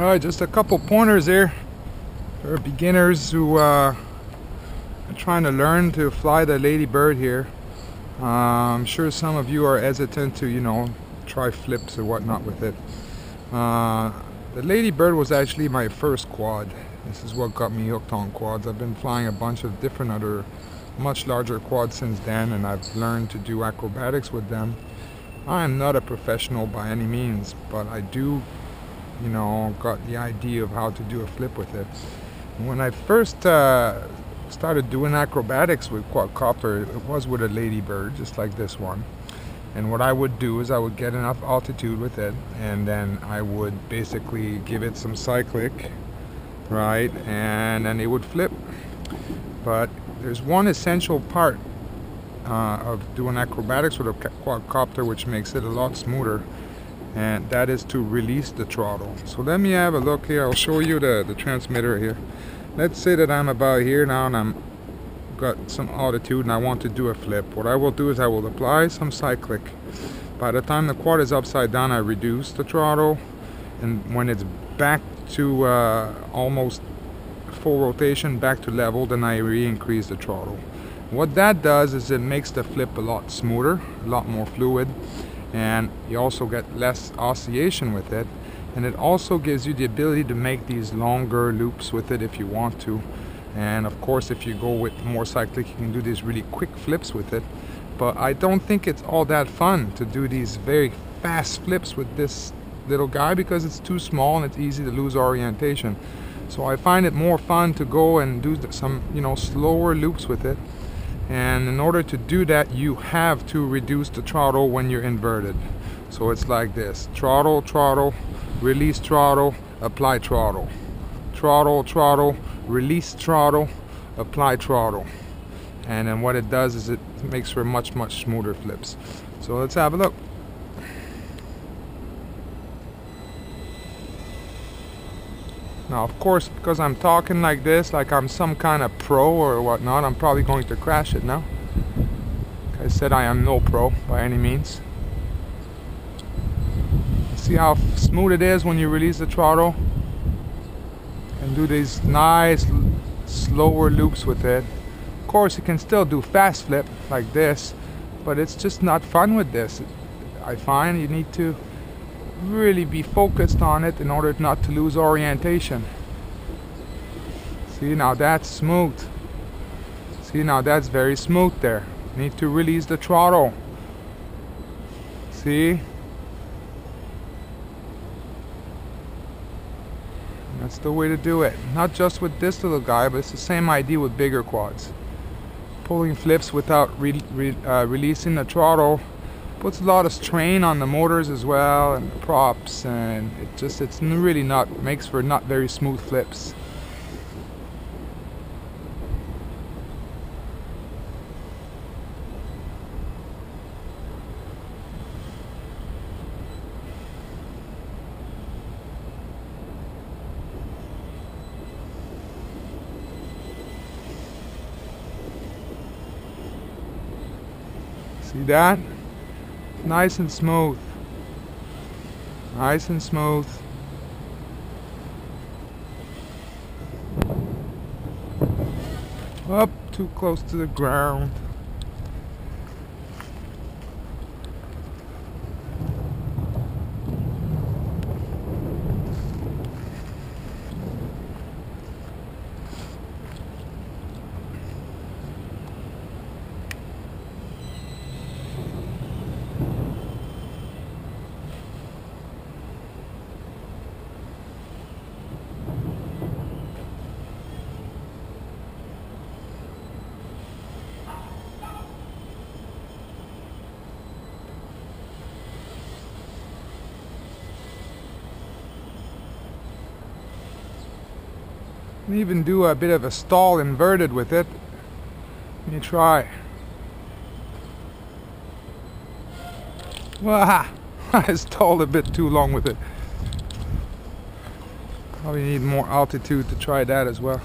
Alright, just a couple pointers here for beginners who are trying to learn to fly the Ladybird here. I'm sure some of you are hesitant to, try flips or whatnot with it. The Ladybird was actually my first quad. This is what got me hooked on quads. I've been flying a bunch of different other much larger quads since then, and I've learned to do acrobatics with them. I am not a professional by any means, but I do got the idea of how to do a flip with it. When I first started doing acrobatics with quadcopter, it was with a Ladybird, just like this one. And what I would do is I would get enough altitude with it, and then I would basically give it some cyclic, right, and then it would flip. But there's one essential part of doing acrobatics with a quadcopter which makes it a lot smoother, and that is to release the throttle. So let me have a look here. I'll show you the transmitter here. Let's say that I'm about here now and I'm got some altitude and I want to do a flip. What I will do is I will apply some cyclic. By the time the quad is upside down, I reduce the throttle, and when it's back to almost full rotation, back to level, then I re-increase the throttle. What that does is it makes the flip a lot smoother, a lot more fluid, and you also get less oscillation with it, and it also gives you the ability to make these longer loops with it if you want to. And of course, if you go with more cyclic, you can do these really quick flips with it. But I don't think it's all that fun to do these very fast flips with this little guy, because it's too small and it's easy to lose orientation. So I find it more fun to go and do some slower loops with it. And in order to do that, you have to reduce the throttle when you're inverted. So it's like this: throttle, throttle, release throttle, apply throttle. Throttle, throttle, release throttle, apply throttle. And then what it does is it makes for much smoother flips. So let's have a look. Now, of course, because I'm talking like this, like I'm some kind of pro or whatnot, I'm probably going to crash it now. Like I said, I am no pro by any means. See how smooth it is when you release the throttle? And do these nice, slower loops with it. Of course, you can still do fast flip like this, but it's just not fun with this. I find you need to really be focused on it in order not to lose orientation. See, now that's smooth. See, now that's very smooth there. Need to release the throttle. See? That's the way to do it. Not just with this little guy, but it's the same idea with bigger quads. Pulling flips without releasing the throttle puts a lot of strain on the motors as well, and the props, and it's really makes for not very smooth flips. See that? Nice and smooth. Nice and smooth. Up too close to the ground. You can even do a bit of a stall inverted with it. Let me try. Wow, I stalled a bit too long with it. Probably need more altitude to try that as well.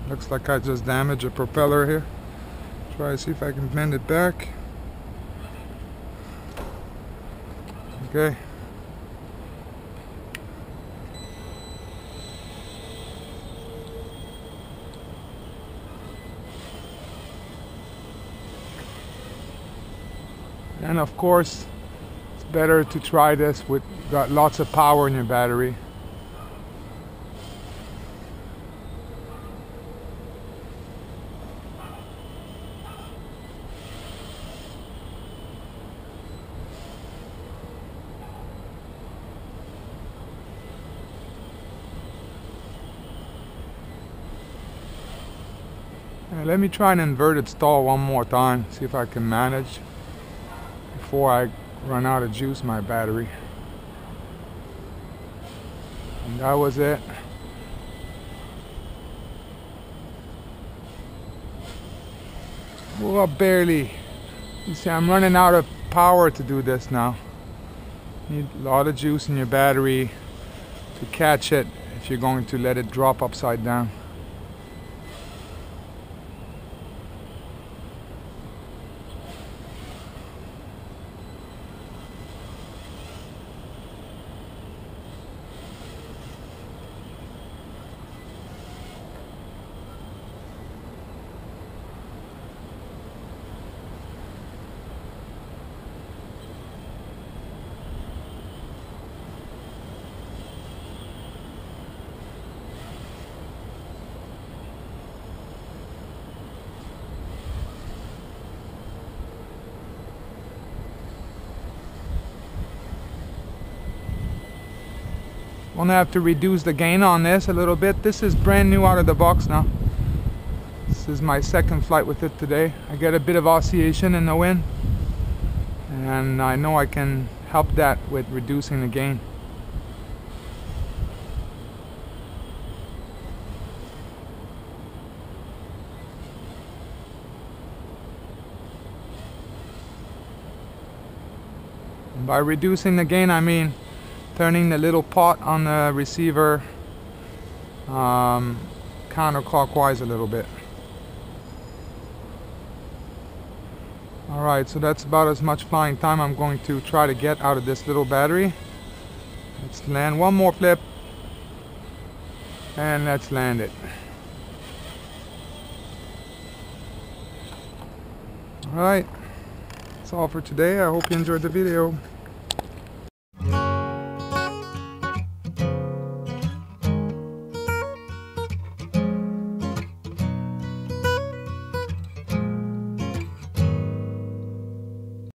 Looks like I just damaged a propeller here. Try to see if I can bend it back. Okay. And of course, it's better to try this with got lots of power in your battery. Let me try an inverted stall one more time, see if I can manage before I run out of juice in my battery. And that was it. Oh, barely. You see, I'm running out of power to do this now. You need a lot of juice in your battery to catch it if you're going to let it drop upside down. Gonna have to reduce the gain on this a little bit. This is brand new out of the box now. This is my second flight with it today. I get a bit of oscillation in the wind, and I know I can help that with reducing the gain. And by reducing the gain, I mean turning the little pot on the receiver counterclockwise a little bit. Alright, so that's about as much flying time I'm going to try to get out of this little battery. Let's land one more flip, and let's land it. Alright, that's all for today. I hope you enjoyed the video.